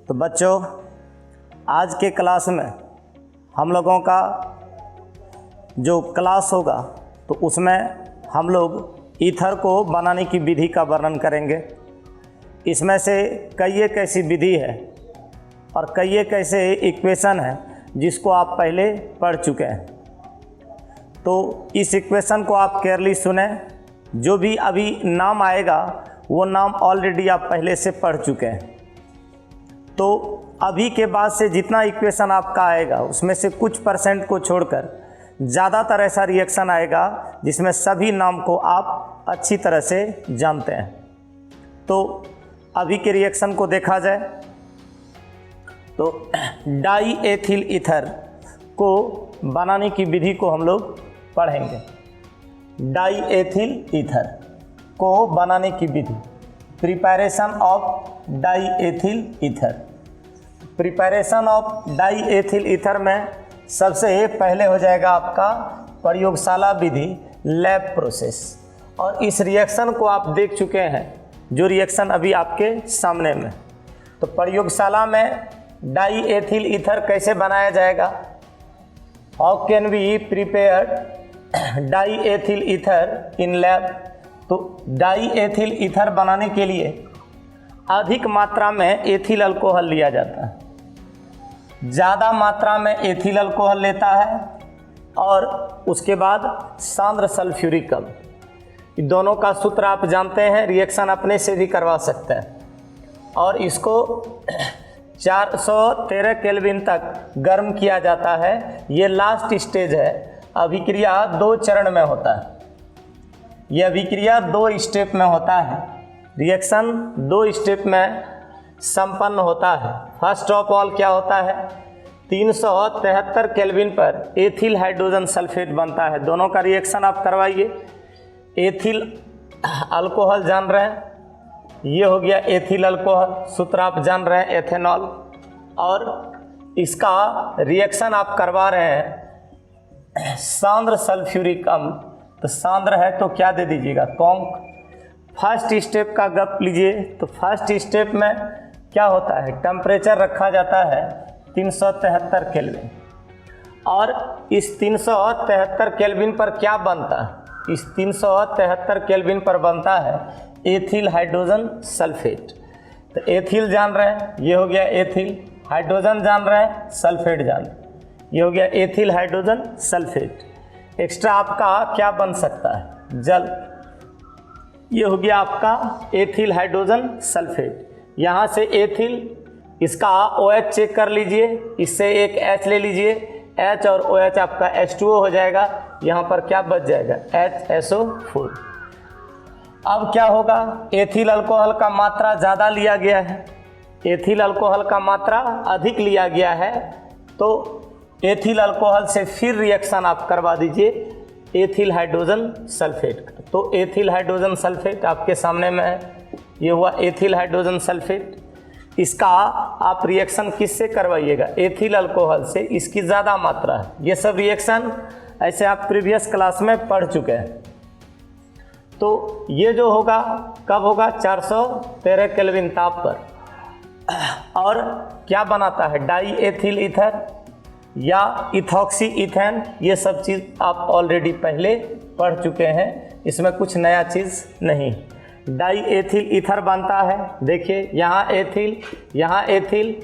तो बच्चों, आज के क्लास में हम लोगों का जो क्लास होगा तो उसमें हम लोग ईथर को बनाने की विधि का वर्णन करेंगे। इसमें से कई एक ऐसी विधि है और कई एक ऐसे इक्वेशन है जिसको आप पहले पढ़ चुके हैं। तो इस इक्वेशन को आप केयरली सुने। जो भी अभी नाम आएगा वो नाम ऑलरेडी आप पहले से पढ़ चुके हैं। तो अभी के बाद से जितना इक्वेशन आपका आएगा उसमें से कुछ परसेंट को छोड़कर ज़्यादातर ऐसा रिएक्शन आएगा जिसमें सभी नाम को आप अच्छी तरह से जानते हैं। तो अभी के रिएक्शन को देखा जाए तो डाई एथिल ईथर को बनाने की विधि को हम लोग पढ़ेंगे। डाई एथिल ईथर को बनाने की विधि, preparation of diethyl ether. Preparation of diethyl ether में सबसे पहले हो जाएगा आपका प्रयोगशाला विधि, लैब प्रोसेस। और इस रिएक्शन को आप देख चुके हैं, जो रिएक्शन अभी आपके सामने में। तो प्रयोगशाला में डाई एथिल ईथर कैसे बनाया जाएगा? How can we prepare diethyl ether in lab? तो डाई एथिल ईथर बनाने के लिए अधिक मात्रा में एथिल अल्कोहल लिया जाता है, ज़्यादा मात्रा में एथिल अल्कोहल लेता है और उसके बाद सांद्र सल्फ्यूरिक अम्ल। दोनों का सूत्र आप जानते हैं, रिएक्शन अपने से भी करवा सकते हैं। और इसको 413 केल्विन तक गर्म किया जाता है। ये लास्ट स्टेज है। अभिक्रिया 2 चरण में होता है। यह अभिक्रिया 2 स्टेप में होता है। रिएक्शन 2 स्टेप में संपन्न होता है। फर्स्ट ऑफ ऑल क्या होता है? 373 केल्विन पर एथिल हाइड्रोजन सल्फेट बनता है। दोनों का रिएक्शन आप करवाइए। एथिल अल्कोहल जान रहे हैं, ये हो गया एथिल अल्कोहल। सूत्र आप जान रहे हैं, एथेनॉल। और इसका रिएक्शन आप करवा रहे हैं सांद्र सल्फ्यूरिक अम्ल। तो सांद्र है तो क्या दे दीजिएगा? कॉन्क। फर्स्ट स्टेप का गप लीजिए। तो फर्स्ट स्टेप में क्या होता है? टेम्परेचर रखा जाता है 373 केल्विन। और इस 373 केल्विन पर क्या बनता है? इस 373 केल्विन पर बनता है एथिल हाइड्रोजन सल्फेट। तो एथिल जान रहे हैं, ये हो गया एथिल। हाइड्रोजन जान रहे हैं, सल्फेट जान रहे हैं, ये हो गया एथिल हाइड्रोजन सल्फेट। एक्स्ट्रा आपका क्या बन सकता है? जल। ये हो गया आपका एथिल हाइड्रोजन सल्फेट। यहाँ से एथिल, इसका OH चेक कर लीजिए, इससे एक H ले लीजिए। H और OH आपका H2O हो जाएगा। यहाँ पर क्या बच जाएगा? HSO4। अब क्या होगा? एथिल अल्कोहल का मात्रा ज़्यादा लिया गया है, एथिल अल्कोहल का मात्रा अधिक लिया गया है। तो एथिल अल्कोहल से फिर रिएक्शन आप करवा दीजिए एथिल हाइड्रोजन सल्फेट का। तो एथिल हाइड्रोजन सल्फेट आपके सामने में है, ये हुआ एथिल हाइड्रोजन सल्फेट। इसका आप रिएक्शन किससे करवाइएगा? एथिल अल्कोहल से। इसकी ज़्यादा मात्रा है। ये सब रिएक्शन ऐसे आप प्रीवियस क्लास में पढ़ चुके हैं। तो ये जो होगा कब होगा? 413 केल्विन ताप पर। और क्या बनाता है? डाई एथिल ईथर या इथॉक्सी इथेन। ये सब चीज़ आप ऑलरेडी पहले पढ़ चुके हैं, इसमें कुछ नया चीज़ नहीं। डाई एथिल ईथर बनता है। देखिए, यहाँ एथिल, यहाँ एथिल,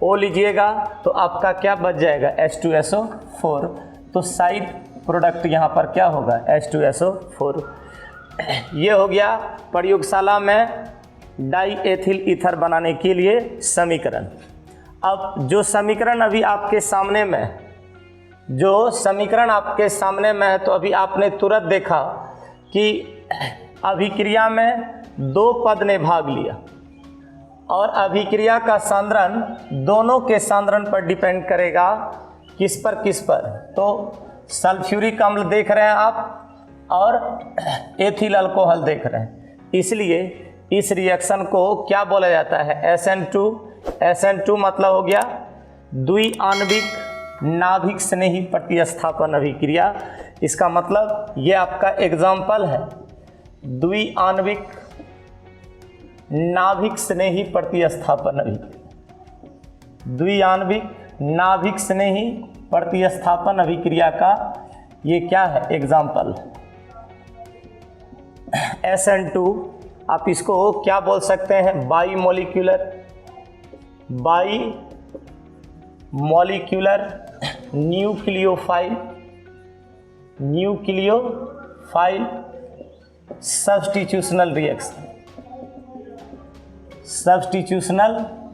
O लीजिएगा तो आपका क्या बच जाएगा? H2SO4। तो साइड प्रोडक्ट यहाँ पर क्या होगा? H2SO4। ये हो गया प्रयोगशाला में डाई एथिल ईथर बनाने के लिए समीकरण। अब जो समीकरण अभी आपके सामने में है, जो समीकरण आपके सामने में है, तो अभी आपने तुरंत देखा कि अभिक्रिया में 2 पद ने भाग लिया और अभिक्रिया का सांद्रण दोनों के सांद्रण पर डिपेंड करेगा। किस पर? किस पर? तो सल्फ्यूरिक अम्ल देख रहे हैं आप और एथिल अल्कोहल देख रहे हैं। इसलिए इस रिएक्शन को क्या बोला जाता है? SN2। SN2 मतलब हो गया द्विआण्विक नाभिक स्नेही प्रतिस्थापन अभिक्रिया। इसका मतलब ये आपका एग्जाम्पल है, द्विआण्विक नाभिक स्नेही प्रतिस्थापन अभिक्रिया। द्विआण्विक नाभिक स्नेही प्रतिस्थापन अभिक्रिया का ये क्या है एग्जाम्पल। SN2 आप इसको क्या बोल सकते हैं, बाई मॉलिक्यूलर न्यूक्लियोफाइल सब्स्टिट्यूशनल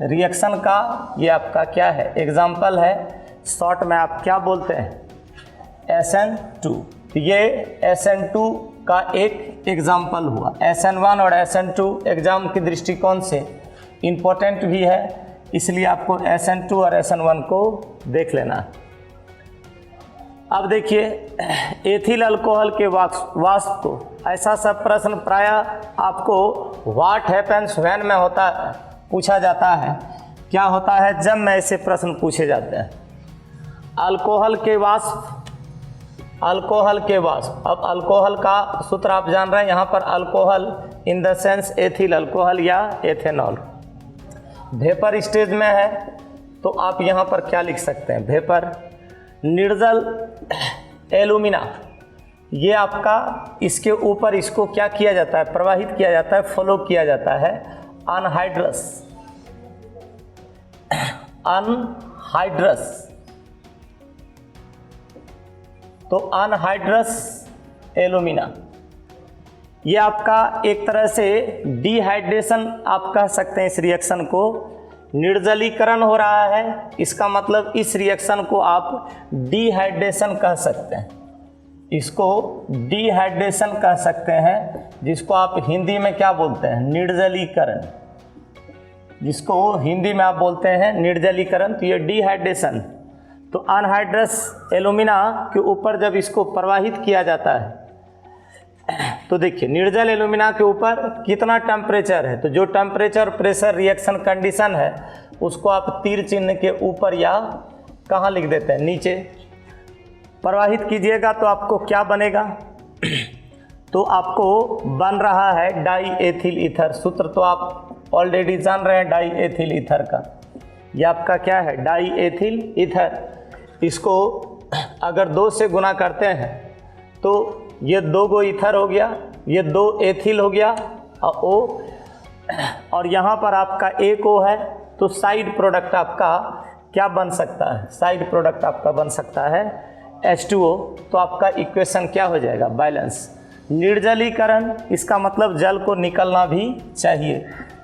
रिएक्शन का ये आपका क्या है एग्जाम्पल है। शॉर्ट में आप क्या बोलते हैं SN2। ये SN2 का एक एग्जाम्पल हुआ। SN1 और SN2 एग्जाम के दृष्टिकोण से इम्पोर्टेंट भी है, इसलिए आपको SN2 और SN1 को देख लेना है। अब देखिए एथिल अल्कोहल के वाष्प को, ऐसा सब प्रश्न प्रायः आपको व्हाट हैपेंस व्हेन में होता है, पूछा जाता है। क्या होता है जब में ऐसे प्रश्न पूछे जाते हैं। अल्कोहल के वाष्प। अब अल्कोहल का सूत्र आप जान रहे हैं, यहाँ पर alcohol in the sense ethyl alcohol या एथेनॉल वेपर स्टेज में है, तो आप यहाँ पर क्या लिख सकते हैं, वेपर। निर्जल एल्यूमिना, ये आपका इसके ऊपर इसको क्या किया जाता है, प्रवाहित किया जाता है, फ्लो किया जाता है अनहाइड्रस। तो अनहाइड्रस एल्यूमिना ये आपका एक तरह से डिहाइड्रेशन आप कह सकते हैं। इस रिएक्शन को निर्जलीकरण हो रहा है, इसका मतलब इस रिएक्शन को आप डिहाइड्रेशन कह सकते हैं। इसको डिहाइड्रेशन कह सकते हैं, जिसको आप हिंदी में क्या बोलते हैं, निर्जलीकरण। जिसको हिंदी में आप बोलते हैं निर्जलीकरण, तो ये डिहाइड्रेशन। तो अनहाइड्रस एल्यूमिना के ऊपर जब इसको प्रवाहित किया जाता है, तो देखिए निर्जल एल्यूमिना के ऊपर कितना टेम्परेचर है, तो जो टेम्परेचर प्रेशर रिएक्शन कंडीशन है उसको आप तीर चिन्ह के ऊपर या कहाँ लिख देते हैं, नीचे प्रवाहित कीजिएगा तो आपको क्या बनेगा, तो आपको बन रहा है डाई एथिल ईथर। सूत्र तो आप ऑलरेडी जान रहे हैं डाई एथिल ईथर का, ये आपका क्या है डाई एथिल ईथर। इसको अगर 2 से गुना करते हैं तो ये 2 गो ईथर हो गया, ये 2 एथिल हो गया O, और यहाँ पर आपका एक O है, तो साइड प्रोडक्ट आपका क्या बन सकता है, साइड प्रोडक्ट आपका बन सकता है H2O। तो आपका इक्वेशन क्या हो जाएगा, बैलेंस। निर्जलीकरण इसका मतलब जल को निकलना भी चाहिए,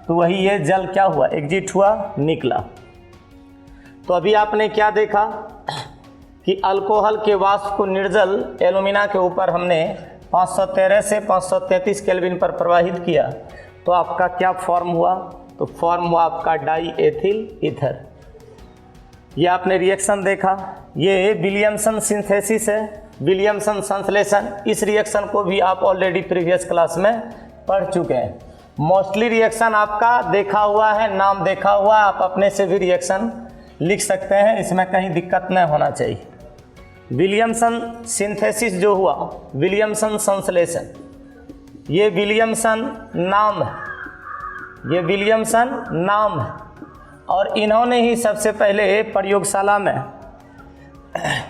तो वही ये जल क्या हुआ, एग्जिट हुआ, निकला। तो अभी आपने क्या देखा कि अल्कोहल के वाष्प को निर्जल एल्यूमिना के ऊपर हमने 513 से 533 केल्विन पर प्रवाहित किया, तो आपका क्या फॉर्म हुआ, तो फॉर्म हुआ आपका डाई एथिल ईथर। ये आपने रिएक्शन देखा, ये विलियमसन सिंथेसिस है, विलियमसन संश्लेषण। इस रिएक्शन को भी आप ऑलरेडी प्रीवियस क्लास में पढ़ चुके हैं। मोस्टली रिएक्शन आपका देखा हुआ है, नाम देखा हुआ है, आप अपने से भी रिएक्शन लिख सकते हैं, इसमें कहीं दिक्कत नहीं होना चाहिए। विलियमसन सिंथेसिस जो हुआ, विलियमसन संश्लेषण, ये विलियमसन नाम है, ये विलियमसन नाम है, और इन्होंने ही सबसे पहले प्रयोगशाला में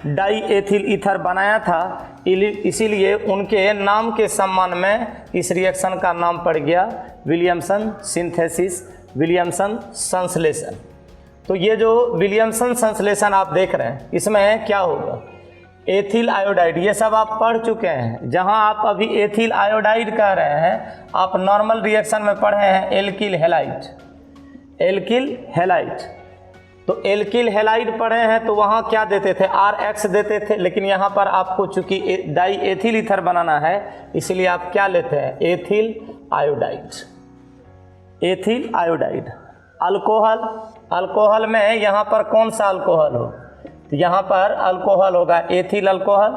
डाई एथिल ईथर बनाया था, इसीलिए उनके नाम के सम्मान में इस रिएक्शन का नाम पड़ गया विलियमसन सिंथेसिस, विलियमसन संश्लेषण। तो ये जो विलियमसन संश्लेषण आप देख रहे हैं, इसमें क्या होगा, एथिल आयोडाइड, ये सब आप पढ़ चुके हैं। जहां आप अभी एथिल आयोडाइड कह रहे हैं, आप नॉर्मल रिएक्शन में पढ़े हैं एल्किल हैलाइड, एल्किल हैलाइड। तो एल्किल हैलाइड पढ़े हैं, तो वहाँ क्या देते थे, RX देते थे, लेकिन यहाँ पर आपको चूंकि डाई एथिल ईथर बनाना है, इसलिए आप क्या लेते हैं, ethyl iodide, ethyl iodide. Alcohol, alcohol में यहाँ पर कौन सा अल्कोहल हो, तो यहाँ पर अल्कोहल होगा एथिल अल्कोहल।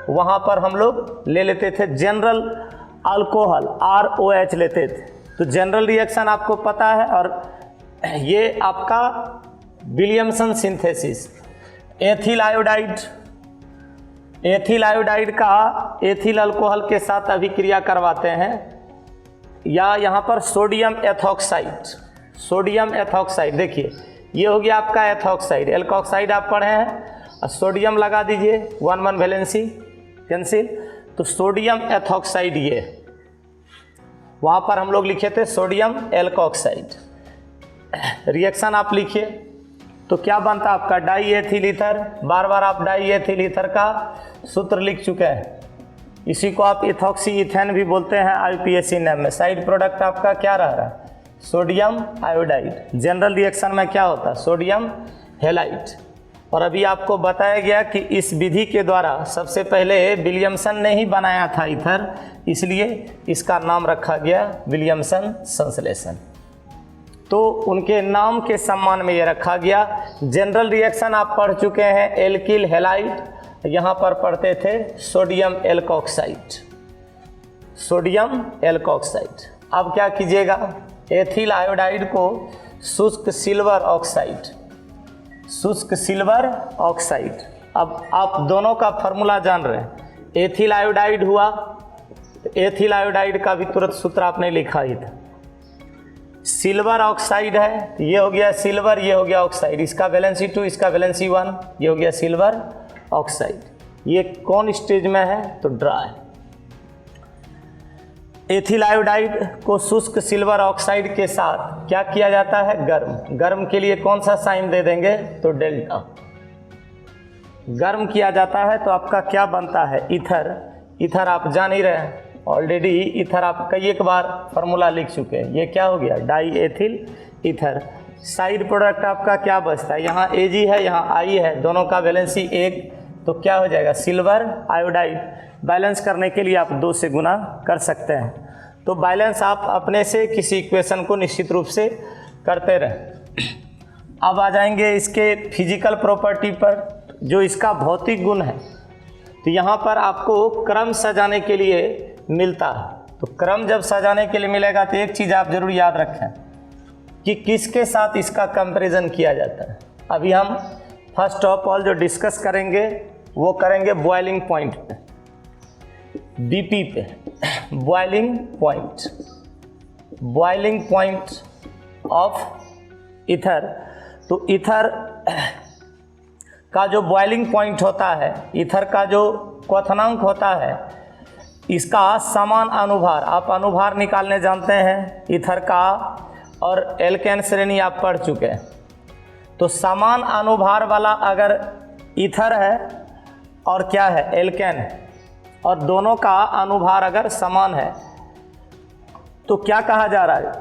वहाँ पर हम लोग ले लेते थे जनरल अल्कोहल, ROH लेते थे। तो जनरल रिएक्शन आपको पता है, और ये आपका Williamson synthesis. Ethyl iodide, ethyl iodide का एथिल अल्कोहल के साथ अभिक्रिया करवाते हैं, या यहाँ पर सोडियम एथॉक्साइड, सोडियम एथॉक्साइड। देखिए ये हो गया आपका एथॉक्साइड, एल्कोक्साइड आप पढ़े हैं, और सोडियम लगा दीजिए, 1 वैलेंसी कैंसिल, तो सोडियम एथॉक्साइड ये, वहाँ पर हम लोग लिखे थे सोडियम एल्कोक्साइड। रिएक्शन आप लिखिए तो क्या बनता आपका डाई एथिल ईथर, बार बार आप डाई एथिल ईथर का सूत्र लिख चुके हैं, इसी को आप इथॉक्सी इथेन भी बोलते हैं IUPAC नेम में। साइड प्रोडक्ट आपका क्या रह रहा है, सोडियम आयोडाइड। जनरल रिएक्शन में क्या होता है, सोडियम हेलाइड। और अभी आपको बताया गया कि इस विधि के द्वारा सबसे पहले विलियमसन ने ही बनाया था ईथर, इसलिए इसका नाम रखा गया विलियमसन संश्लेषण, तो उनके नाम के सम्मान में ये रखा गया। जनरल रिएक्शन आप पढ़ चुके हैं, एल्किल हेलाइड, यहाँ पर पढ़ते थे सोडियम एल्कोक्साइड, सोडियम एल्कोक्साइड। अब क्या कीजिएगा, एथिल आयोडाइड को शुष्क सिल्वर ऑक्साइड, शुष्क सिल्वर ऑक्साइड। अब आप दोनों का फार्मूला जान रहे हैं, एथिल आयोडाइड हुआ, एथिल आयोडाइड का भी तुरंत सूत्र आपने लिखा ही था। सिल्वर ऑक्साइड है, ये हो गया सिल्वर, ये हो गया ऑक्साइड, इसका वैलेंसी 2, इसका वैलेंसी 1, ये हो गया सिल्वर ऑक्साइड। ये कौन स्टेज में है, तो ड्राई। एथिल आयोडाइड को शुष्क सिल्वर ऑक्साइड के साथ क्या किया जाता है, गर्म। गर्म के लिए कौन सा साइन दे देंगे, तो डेल्टा। गर्म किया जाता है तो आपका क्या बनता है, ईथर। ईथर आप जान ही रहे हैं ऑलरेडी, ईथर आप कई एक बार फार्मूला लिख चुके हैं। ये क्या हो गया, die ethyl ether. Side product आपका क्या बचता है, यहाँ Ag है, यहाँ I है, दोनों का वैलेंसी 1, तो क्या हो जाएगा, सिल्वर आयोडाइड। बैलेंस करने के लिए आप 2 से गुना कर सकते हैं, तो बैलेंस आप अपने से किसी इक्वेशन को निश्चित रूप से करते रहें। अब आ जाएंगे इसके फिजिकल प्रॉपर्टी पर, जो इसका भौतिक गुण है, तो यहाँ पर आपको क्रम सजाने के लिए मिलता है। तो क्रम जब सजाने के लिए मिलेगा तो एक चीज़ आप जरूर याद रखें कि किसके साथ इसका कंपैरिजन किया जाता है। अभी हम फर्स्ट ऑफ ऑल जो डिस्कस करेंगे वो करेंगे बॉइलिंग पॉइंट पे, BP पे, boiling point, boiling point of ether. तो ईथर का जो बॉइलिंग पॉइंट होता है, ईथर का जो क्वथनांक होता है, इसका समान अनुभार, आप अनुभार निकालने जानते हैं ईथर का, और एल्केन श्रेणी आप पढ़ चुके हैं। तो समान अनुभार वाला अगर ईथर है और क्या है, एल्केन है, और दोनों का अनुभार अगर समान है तो क्या कहा जा रहा है,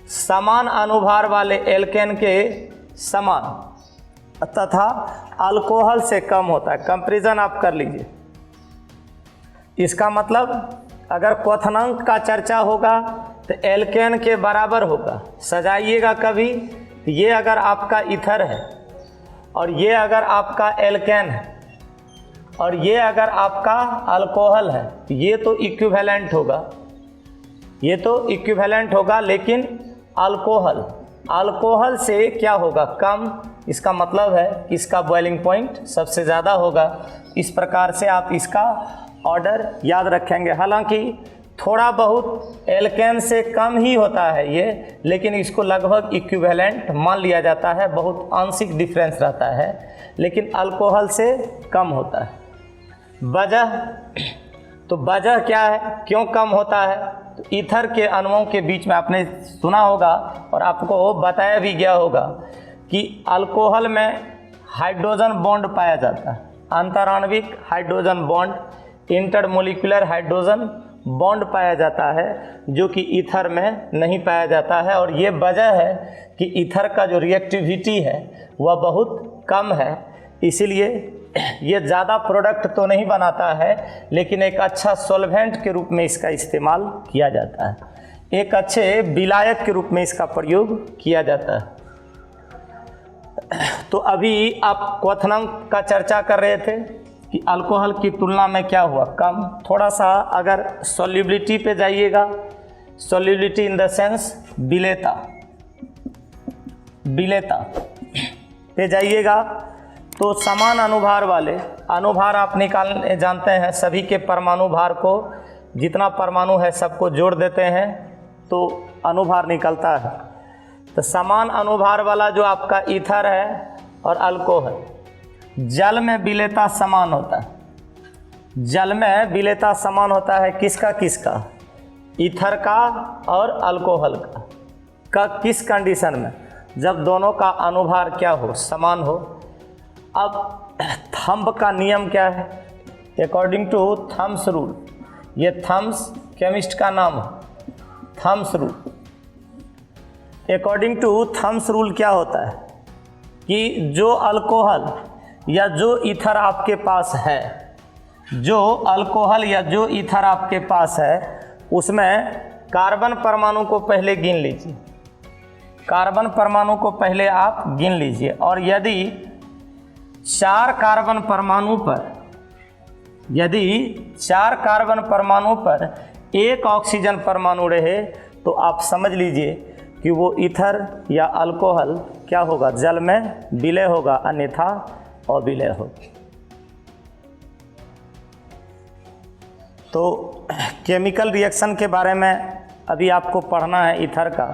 समान अनुभार वाले एल्केन के समान तथा अल्कोहल से कम होता है। कंपैरिजन आप कर लीजिए, इसका मतलब अगर क्वथनांक का चर्चा होगा तो एल्केन के बराबर होगा। सजाइएगा कभी, ये अगर आपका ईथर है और ये अगर आपका एल्केन है और ये अगर आपका अल्कोहल है, ये तो इक्विवेलेंट होगा, ये तो इक्विवेलेंट होगा, लेकिन अल्कोहल से क्या होगा, कम। इसका मतलब है कि इसका बॉइलिंग पॉइंट सबसे ज़्यादा होगा। इस प्रकार से आप इसका ऑर्डर याद रखेंगे। हालांकि थोड़ा बहुत एल्केन से कम ही होता है ये, लेकिन इसको लगभग इक्विवेलेंट मान लिया जाता है, बहुत आंशिक डिफरेंस रहता है, लेकिन अल्कोहल से कम होता है। वजह, तो वजह क्या है, क्यों कम होता है, तो ईथर के अणुओं के बीच में आपने सुना होगा और आपको बताया भी गया होगा कि अल्कोहल में हाइड्रोजन बॉन्ड पाया जाता है, अंतराण्विक hydrogen bond, intermolecular hydrogen bond पाया जाता है, जो कि ईथर में नहीं पाया जाता है। और ये वजह है कि ईथर का जो रिएक्टिविटी है वह बहुत कम है, इसीलिए ये ज़्यादा प्रोडक्ट तो नहीं बनाता है, लेकिन एक अच्छा सॉल्वेंट के रूप में इसका इस्तेमाल किया जाता है, एक अच्छे विलायक के रूप में इसका प्रयोग किया जाता है। तो अभी आप क्वथनांक का चर्चा कर रहे थे कि अल्कोहल की तुलना में क्या हुआ, कम। थोड़ा सा अगर सॉल्युबिलिटी पे जाइएगा, सॉल्युबिलिटी इन द सेंस विलेयता, विलेयता पे जाइएगा तो समान अनुभार वाले, अनुभार आप निकालने जानते हैं, सभी के परमाणु भार को, जितना परमाणु है सबको जोड़ देते हैं तो अनुभार निकलता है। तो समान अनुभार वाला जो आपका ईथर है और अल्कोहल जल में विलेयता समान होता है। जल में विलेयता समान होता है किसका किसका, ईथर का और अल्कोहल का किस कंडीशन में, जब दोनों का अनुभार क्या हो, समान हो। अब थंब का नियम क्या है, अकॉर्डिंग टू थम्स रूल, ये थम्स केमिस्ट का नाम है, thumb's rule. According to thumb's rule क्या होता है कि जो अल्कोहल या जो ईथर आपके पास है, जो अल्कोहल या जो ईथर आपके पास है, उसमें कार्बन परमाणु को पहले गिन लीजिए, कार्बन परमाणु को पहले आप गिन लीजिए। और यदि 4 कार्बन परमाणु पर, यदि 4 कार्बन परमाणु पर 1 ऑक्सीजन परमाणु रहे तो आप समझ लीजिए कि वो ईथर या अल्कोहल क्या होगा, जल में विलय होगा, अन्यथा अविलय होगा। तो केमिकल रिएक्शन के बारे में अभी आपको पढ़ना है ईथर का,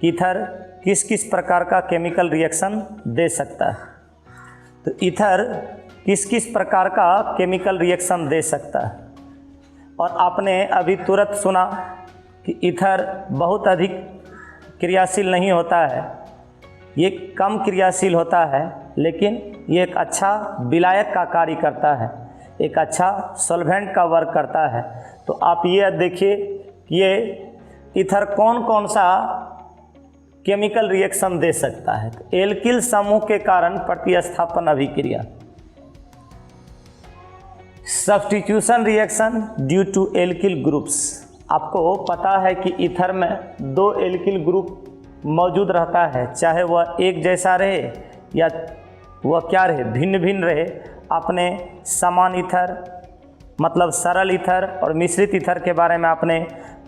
ईथर किस किस प्रकार का केमिकल रिएक्शन दे सकता है। तो ईथर किस किस प्रकार का केमिकल रिएक्शन दे सकता है। और आपने अभी तुरंत सुना कि ईथर बहुत अधिक क्रियाशील नहीं होता है, ये कम क्रियाशील होता है, लेकिन ये एक अच्छा विलायक का कार्य करता है, एक अच्छा सॉल्वेंट का वर्क करता है। तो आप ये देखिए कि ये ईथर कौन कौन सा केमिकल रिएक्शन दे सकता है। एल्किल समूह के कारण प्रतिस्थापन अभिक्रिया, substitution reaction due to alkyl groups. आपको पता है कि ईथर में 2 एल्किल ग्रुप मौजूद रहता है, चाहे वह एक जैसा रहे या वह क्या रहे, भिन्न भिन्न रहे। आपने समान ईथर मतलब सरल ईथर और मिश्रित ईथर के बारे में आपने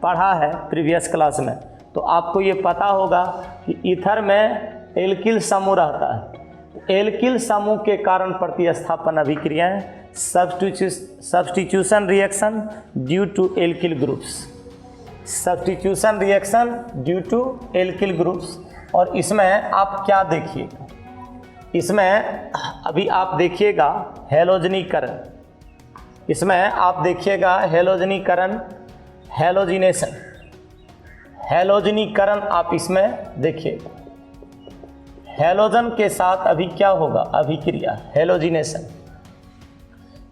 पढ़ा है प्रीवियस क्लास में, तो आपको ये पता होगा कि ईथर में एल्किल समूह रहता है। एल्किल समूह के कारण प्रतिस्थापन अभिक्रियाएं, substitution reaction due to alkyl groups, substitution reaction due to alkyl groups. और इसमें आप क्या देखिएगा, इसमें अभी आप देखिएगा हैलोजनीकरण, इसमें आप देखिएगा हैलोजनीकरण, हैलोजिनेशन, हैलोजनीकरण आप इसमें देखिएगा। हैलोजन के साथ अभी क्या होगा, अभिक्रिया हैलोजिनेशन।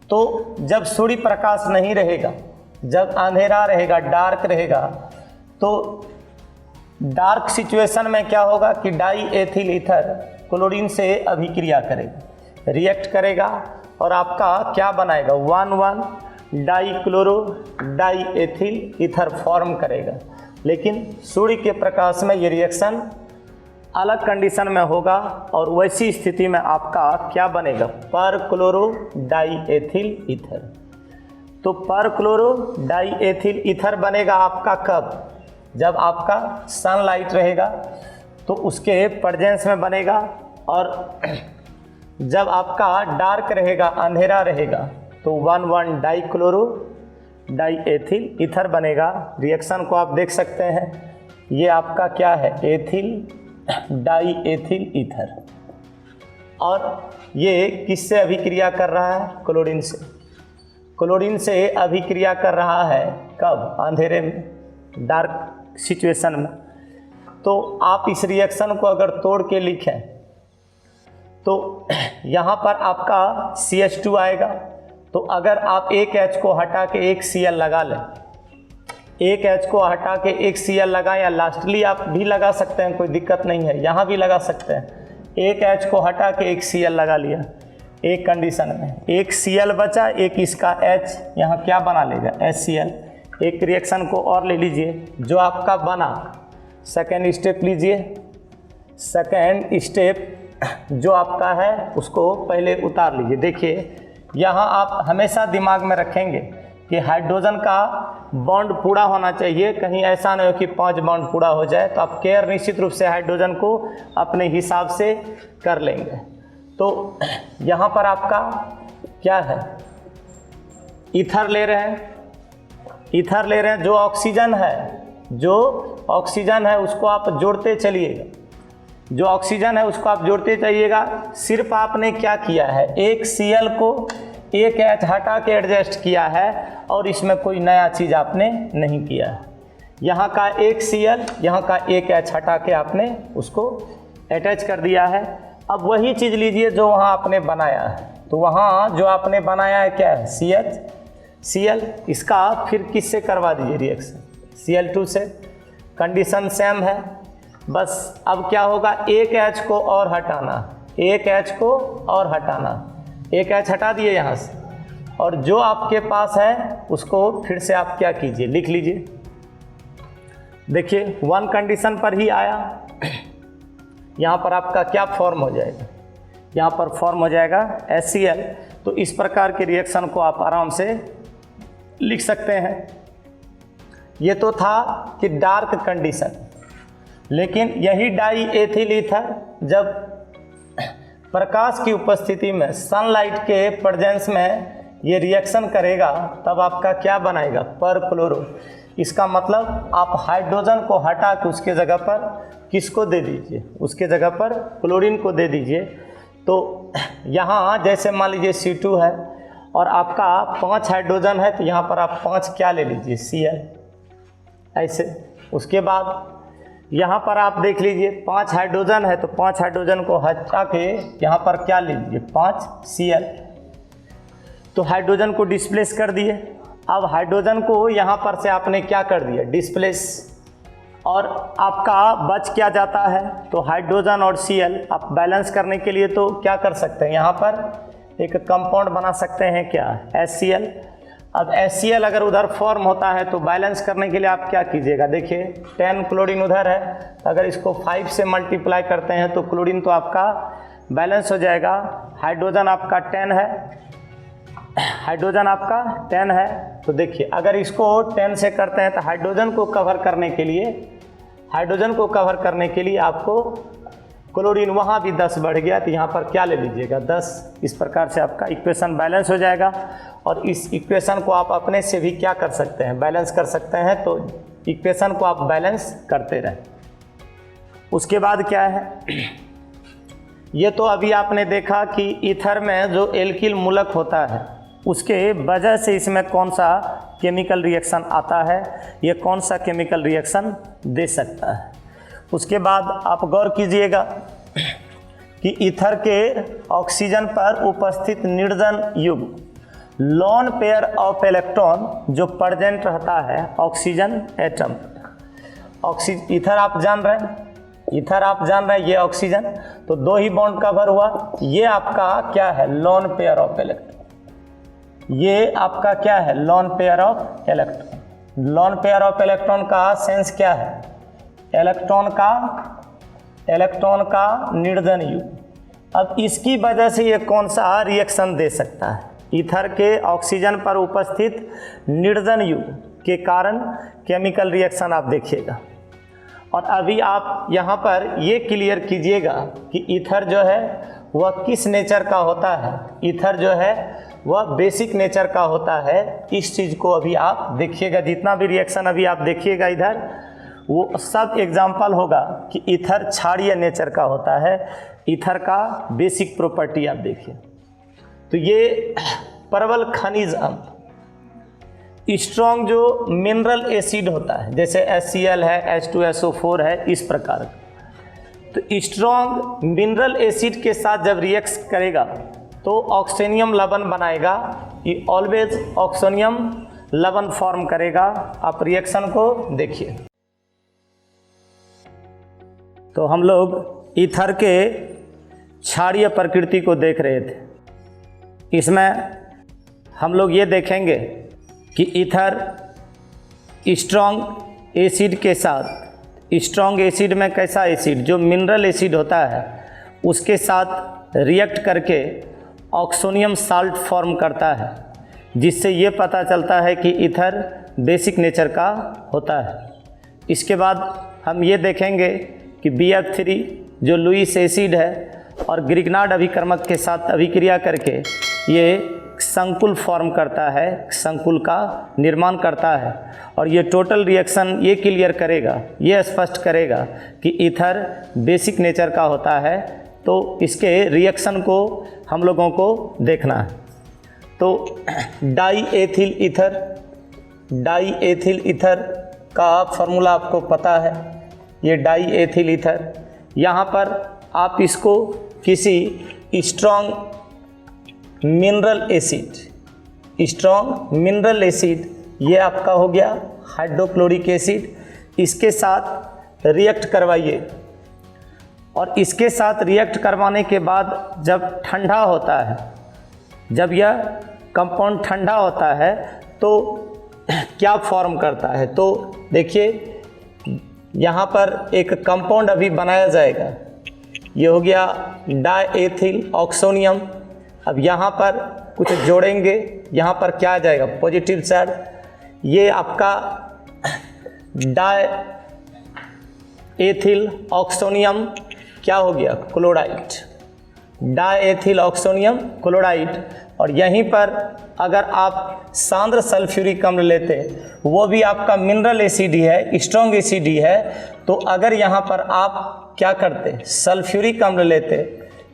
तो जब सूर्य प्रकाश नहीं रहेगा, जब अंधेरा रहेगा, डार्क रहेगा, तो डार्क सिचुएशन में क्या होगा कि डाई एथिल ईथर क्लोरीन से अभिक्रिया करेगा, रिएक्ट करेगा और आपका क्या बनाएगा, 1,1 dichloro die ethyl ether form करेगा। लेकिन सूर्य के प्रकाश में ये रिएक्शन अलग कंडीशन में होगा और वैसी स्थिति में आपका क्या बनेगा, पर क्लोरो डाई एथिल ईथर। तो पर क्लोरो डाई एथिल ईथर बनेगा आपका कब, जब आपका सनलाइट रहेगा तो उसके प्रेजेंस में बनेगा, और जब आपका डार्क रहेगा, अंधेरा रहेगा, तो 1,1 डाईक्लोरो डाई एथिल ईथर बनेगा। रिएक्शन को आप देख सकते हैं, ये आपका क्या है, एथिल डाई एथिल ईथर। और ये किससे अभिक्रिया कर रहा है, क्लोरीन से, क्लोरीन से अभिक्रिया कर रहा है कब, अंधेरे में, डार्क सिचुएशन में। तो आप इस रिएक्शन को अगर तोड़ के लिखें तो यहाँ पर आपका CH2 आएगा। तो अगर आप एक H को हटा के एक Cl लगा लें, एक H को हटा के एक Cl लगाएं, या लास्टली आप भी लगा सकते हैं, कोई दिक्कत नहीं है, यहाँ भी लगा सकते हैं। एक H को हटा के एक Cl लगा लिया, एक कंडीशन में एक Cl बचा, एक इसका H यहाँ क्या बना लेगा, HCl। एक रिएक्शन को और ले लीजिए जो आपका बना, सेकेंड स्टेप लीजिए। सेकेंड स्टेप जो आपका है उसको पहले उतार लीजिए। देखिए यहाँ आप हमेशा दिमाग में रखेंगे कि हाइड्रोजन का बॉन्ड पूरा होना चाहिए, कहीं ऐसा नहीं हो कि 5 बॉन्ड पूरा हो जाए। तो आप केयर निश्चित रूप से हाइड्रोजन को अपने हिसाब से कर लेंगे। तो यहाँ पर आपका क्या है, ईथर ले रहे हैं, ईथर ले रहे हैं। जो ऑक्सीजन है, जो ऑक्सीजन है उसको आप जोड़ते चलिएगा, जो ऑक्सीजन है उसको आप जोड़ते जाइएगा। सिर्फ आपने क्या किया है, एक Cl को एक H हटा के एडजस्ट किया है और इसमें कोई नया चीज़ आपने नहीं किया है। यहाँ का एक Cl, यहाँ का एक H हटा के आपने उसको अटैच कर दिया है। अब वही चीज़ लीजिए जो वहाँ आपने बनाया है, तो वहाँ जो आपने बनाया है क्या है, Cl, इसका फिर किससे करवा दीजिए रिएक्शन, Cl2 से। कंडीशन सेम है, बस अब क्या होगा, एक H को और हटाना, एक H को और हटाना, एक H हटा दिए यहाँ से, और जो आपके पास है उसको फिर से आप क्या कीजिए, लिख लीजिए। देखिए 1 कंडीशन पर ही आया, यहाँ पर आपका क्या फॉर्म हो जाएगा, यहाँ पर फॉर्म हो जाएगा HCl। तो इस प्रकार के रिएक्शन को आप आराम से लिख सकते हैं। ये तो था कि डार्क कंडीशन, लेकिन यही डाई एथिल ईथर जब प्रकाश की उपस्थिति में, सनलाइट के प्रेजेंस में ये रिएक्शन करेगा, तब आपका क्या बनाएगा, परक्लोरो। इसका मतलब आप हाइड्रोजन को हटा के उसके जगह पर किसको दे दीजिए, उसके जगह पर क्लोरीन को दे दीजिए। तो यहाँ जैसे मान लीजिए C2 है और आपका 5 हाइड्रोजन है, तो यहाँ पर आप 5 क्या ले लीजिए, Cl, ऐसे। उसके बाद यहाँ पर आप देख लीजिए 5 हाइड्रोजन है, तो 5 हाइड्रोजन को हटा के यहाँ पर क्या लीजिए, 5 Cl। तो हाइड्रोजन को डिस्प्लेस कर दिए। अब हाइड्रोजन को यहाँ पर से आपने क्या कर दिया, डिस्प्लेस, और आपका बच क्या जाता है, तो हाइड्रोजन और Cl आप बैलेंस करने के लिए तो क्या कर सकते हैं, यहाँ पर एक कंपाउंड बना सकते हैं, क्या, HCl। अब HCl अगर उधर फॉर्म होता है तो बैलेंस करने के लिए आप क्या कीजिएगा, देखिए 10 क्लोरीन उधर है, तो अगर इसको 5 से मल्टीप्लाई करते हैं तो क्लोरीन तो आपका बैलेंस हो जाएगा। हाइड्रोजन आपका 10 है, हाइड्रोजन आपका 10 है, तो देखिए अगर इसको 10 से करते हैं तो हाइड्रोजन को कवर करने के लिए, हाइड्रोजन को कवर करने के लिए आपको क्लोरीन वहाँ भी 10 बढ़ गया, तो यहाँ पर क्या ले लीजिएगा, 10। इस प्रकार से आपका इक्वेशन बैलेंस हो जाएगा। और इस इक्वेशन को आप अपने से भी क्या कर सकते हैं, बैलेंस कर सकते हैं। तो इक्वेशन को आप बैलेंस करते रहें। उसके बाद क्या है, ये तो अभी आपने देखा कि ईथर में जो एल्किल मूलक होता है उसके वजह से इसमें कौन सा केमिकल रिएक्शन आता है, ये कौन सा केमिकल रिएक्शन दे सकता है। उसके बाद आप गौर कीजिएगा कि ईथर के ऑक्सीजन पर उपस्थित निर्जन युग्म लोन पेयर ऑफ इलेक्ट्रॉन जो प्रेजेंट रहता है ऑक्सीजन एटम, ईथर आप जान रहे हैं, ईथर आप जान रहे हैं, ये ऑक्सीजन, तो 2 ही बॉन्ड कवर हुआ, ये आपका क्या है, लोन पेयर ऑफ इलेक्ट्रॉन, ये आपका क्या है, lone pair of electron. Lone pair of electron का सेंस क्या है, इलेक्ट्रॉन का निर्जन युग्म। अब इसकी वजह से ये कौन सा रिएक्शन दे सकता है, ईथर के ऑक्सीजन पर उपस्थित निर्जन युग्म के कारण केमिकल रिएक्शन आप देखिएगा। और अभी आप यहाँ पर ये क्लियर कीजिएगा कि ईथर जो है वह किस नेचर का होता है, ईथर जो है वह बेसिक नेचर का होता है। इस चीज़ को अभी आप देखिएगा, जितना भी रिएक्शन अभी आप देखिएगा इधर, वो सब एग्जाम्पल होगा कि ईथर क्षारीय नेचर का होता है। ईथर का बेसिक प्रॉपर्टी आप देखिए, तो ये प्रबल खनिज अम्ल, स्ट्रॉन्ग जो मिनरल एसिड होता है, जैसे HCl है, H2SO4 है, इस प्रकार का। तो स्ट्रॉन्ग मिनरल एसिड के साथ जब रिएक्ट करेगा तो ऑक्सीनियम लवण बनाएगा, ये ऑलवेज ऑक्सीनियम लवण फॉर्म करेगा। आप रिएक्शन को देखिए। तो हम लोग ईथर के क्षारीय प्रकृति को देख रहे थे। इसमें हम लोग ये देखेंगे कि ईथर स्ट्रॉन्ग एसिड के साथ, स्ट्रॉन्ग एसिड में कैसा एसिड, जो मिनरल एसिड होता है उसके साथ रिएक्ट करके ऑक्सोनियम साल्ट फॉर्म करता है, जिससे ये पता चलता है कि ईथर बेसिक नेचर का होता है। इसके बाद हम ये देखेंगे कि BF3 जो लुईस एसिड है और ग्रिग्नार्ड अभिकर्मक के साथ अभिक्रिया करके ये संकुल फॉर्म करता है, संकुल का निर्माण करता है। और ये टोटल रिएक्शन ये क्लियर करेगा, ये स्पष्ट करेगा कि ईथर बेसिक नेचर का होता है। तो इसके रिएक्शन को हम लोगों को देखना है। तो डाई एथिल ईथर का फॉर्मूला आपको पता है, ये डाई एथिल ईथर। यहाँ पर आप इसको किसी स्ट्रॉन्ग मिनरल एसिड, ये आपका हो गया हाइड्रोक्लोरिक एसिड, इसके साथ रिएक्ट करवाइए। और इसके साथ रिएक्ट करवाने के बाद जब ठंडा होता है, जब यह कंपाउंड ठंडा होता है तो क्या फॉर्म करता है, तो देखिए यहाँ पर एक कंपाउंड अभी बनाया जाएगा, ये हो गया डाएथिल ऑक्सोनियम। अब यहाँ पर कुछ जोड़ेंगे, यहाँ पर क्या आ जाएगा, पॉजिटिव चार्ज। ये आपका डाएथिल ऑक्सोनियम क्या हो गया, क्लोराइड, डाएथिल ऑक्सोनियम क्लोराइड। और यहीं पर अगर आप सांद्र सल्फ्यूरिक अम्ल लेते, वो भी आपका मिनरल एसिड ही है, स्ट्रॉन्ग एसिड ही है। तो अगर यहाँ पर आप क्या करते, सल्फ्यूरिक अम्ल लेते,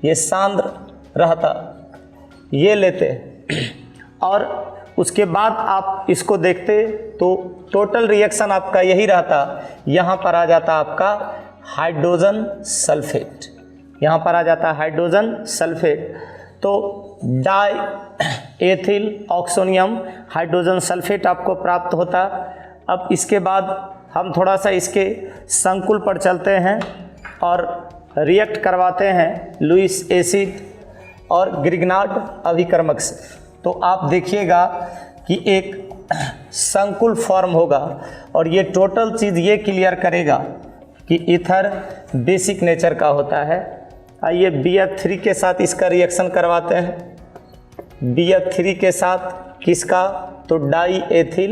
ये सांद्र रहता, ये लेते, और उसके बाद आप इसको देखते तो टोटल रिएक्शन आपका यही रहता। यहाँ पर आ जाता आपका हाइड्रोजन सल्फेट, यहाँ पर आ जाता हाइड्रोजन सल्फेट। तो die ethyl oxonium hydrogen sulphate आपको प्राप्त होता। अब इसके बाद हम थोड़ा सा इसके संकुल पर चलते हैं और रिएक्ट करवाते हैं लुईस एसिड और ग्रिग्नार्ड अभिकर्मक से। तो आप देखिएगा कि एक संकुल फॉर्म होगा और ये टोटल चीज़ ये क्लियर करेगा कि ईथर बेसिक नेचर का होता है। आइए BF3 के साथ इसका रिएक्शन करवाते हैं। BF3 के साथ किसका, तो डाई एथिल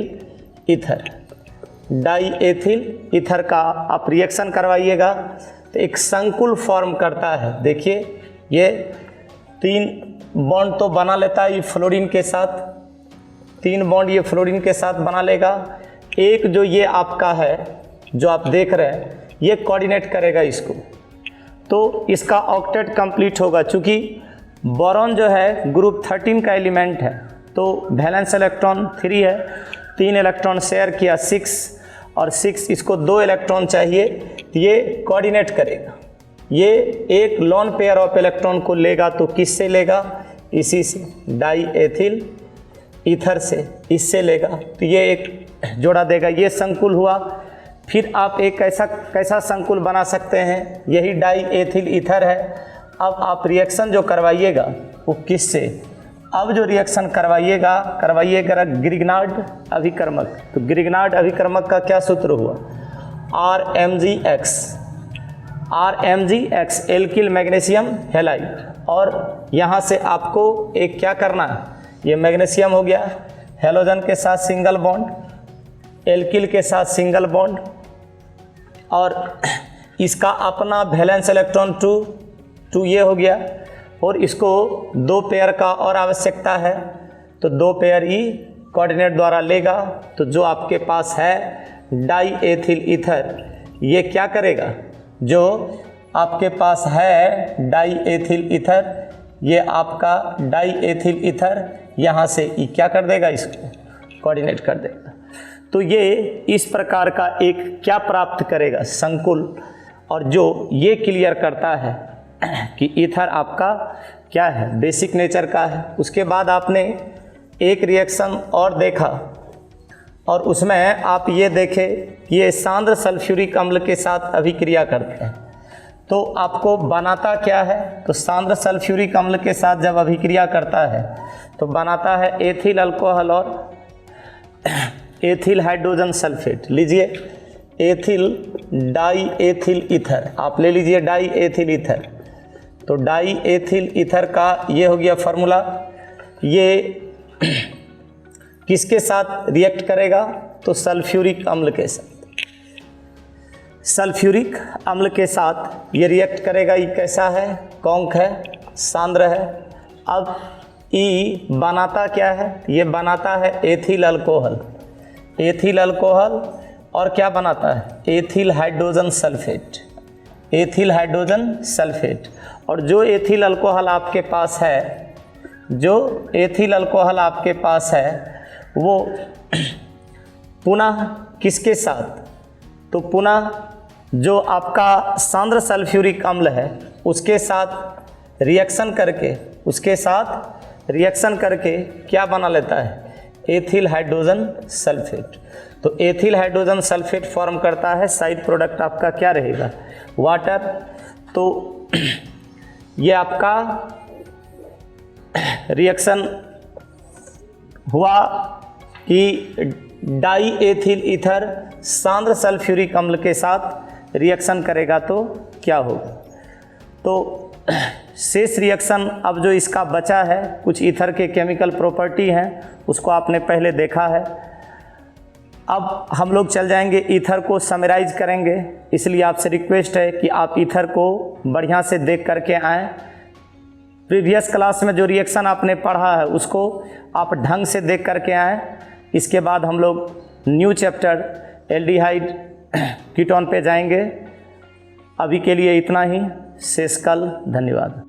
ईथर का आप रिएक्शन करवाइएगा तो एक संकुल फॉर्म करता है। देखिए ये 3 बॉन्ड तो बना लेता है ये फ्लोरीन के साथ, 3 बॉन्ड ये फ्लोरीन के साथ बना लेगा। एक जो ये आपका है, जो आप देख रहे हैं, ये कोऑर्डिनेट करेगा इसको, तो इसका ऑक्टेट कंप्लीट होगा। चूँकि बोरॉन जो है ग्रुप 13 का एलिमेंट है, तो वैलेंस इलेक्ट्रॉन 3 है, 3 इलेक्ट्रॉन शेयर किया 6, और 6 इसको 2 इलेक्ट्रॉन चाहिए, तो ये कोऑर्डिनेट करेगा। ये एक लॉन पेयर ऑफ इलेक्ट्रॉन को लेगा, तो किससे लेगा, इसी से, डाई एथिल ईथर से, इससे लेगा, तो ये एक जोड़ा देगा, ये संकुल हुआ। फिर आप एक कैसा संकुल बना सकते हैं, यही डाई एथिल ईथर है। अब आप रिएक्शन जो करवाइएगा वो किससे, अब जो रिएक्शन करवाइएगा ग्रिग्नार्ड अभिकर्मक। तो ग्रिग्नार्ड अभिकर्मक का क्या सूत्र हुआ, RMgX एल्किल मैग्नीशियम हैलाइड। और यहाँ से आपको एक क्या करना है, ये मैग्नीशियम हो गया, हेलोजन के साथ सिंगल बॉन्ड, एल्किल के साथ सिंगल बॉन्ड, और इसका अपना वैलेंस इलेक्ट्रॉन 2 ये हो गया। और इसको 2 पेयर का और आवश्यकता है, तो 2 पेयर ही कोऑर्डिनेट द्वारा लेगा। तो जो आपके पास है डाई एथिल ईथर, ये क्या करेगा, जो आपके पास है डाई एथिल ईथर, ये आपका डाई एथिल ईथर यहाँ से ये क्या कर देगा, इसको कोऑर्डिनेट कर देगा। तो ये इस प्रकार का एक क्या प्राप्त करेगा, संकुल, और जो ये क्लियर करता है कि ईथर आपका क्या है, बेसिक नेचर का है। उसके बाद आपने एक रिएक्शन और देखा, और उसमें आप ये देखें ये सांद्र सल्फ्यूरिक अम्ल के साथ अभिक्रिया करते हैं। तो आपको बनाता क्या है, तो सांद्र सल्फ्यूरिक अम्ल के साथ जब अभिक्रिया करता है तो बनाता है एथिल अल्कोहल और एथिल हाइड्रोजन सल्फेट। लीजिए एथिल डाई एथिल ईथर, आप ले लीजिए डाई एथिल ईथर। तो डाई एथिल ईथर का ये हो गया फार्मूला। ये किसके साथ रिएक्ट करेगा, तो सल्फ्यूरिक अम्ल के साथ, सल्फ्यूरिक अम्ल के साथ ये रिएक्ट करेगा। ये कैसा है, कॉन्क है, सांद्र है। अब ई बनाता क्या है? ये बनाता है एथिल अल्कोहल। एथिल अल्कोहल और क्या बनाता है? Ethyl hydrogen sulphate. Ethyl hydrogen sulphate. और जो एथिल अल्कोहल आपके पास है, जो एथिल अल्कोहल आपके पास है वो पुनः किसके साथ? तो पुनः जो आपका सांद्र सल्फ्यूरिक अम्ल है उसके साथ रिएक्शन करके, उसके साथ रिएक्शन करके क्या बना लेता है? Ethyl hydrogen sulphate. तो एथिल हाइड्रोजन सल्फेट फॉर्म करता है। साइड प्रोडक्ट आपका क्या रहेगा? वाटर। तो ये आपका रिएक्शन हुआ कि डाई एथिल ईथर सांद्र सल्फ्यूरिक अम्ल के साथ रिएक्शन करेगा तो क्या होगा? तो शेष रिएक्शन अब जो इसका बचा है, कुछ ईथर के केमिकल प्रॉपर्टी हैं उसको आपने पहले देखा है। अब हम लोग चल जाएंगे ईथर को समराइज करेंगे, इसलिए आपसे रिक्वेस्ट है कि आप ईथर को बढ़िया से देख करके आएँ। प्रीवियस क्लास में जो रिएक्शन आपने पढ़ा है उसको आप ढंग से देख करके आएँ। इसके बाद हम लोग न्यू चैप्टर एल्डिहाइड कीटोन पे जाएंगे। अभी के लिए इतना ही, शेष कल। धन्यवाद।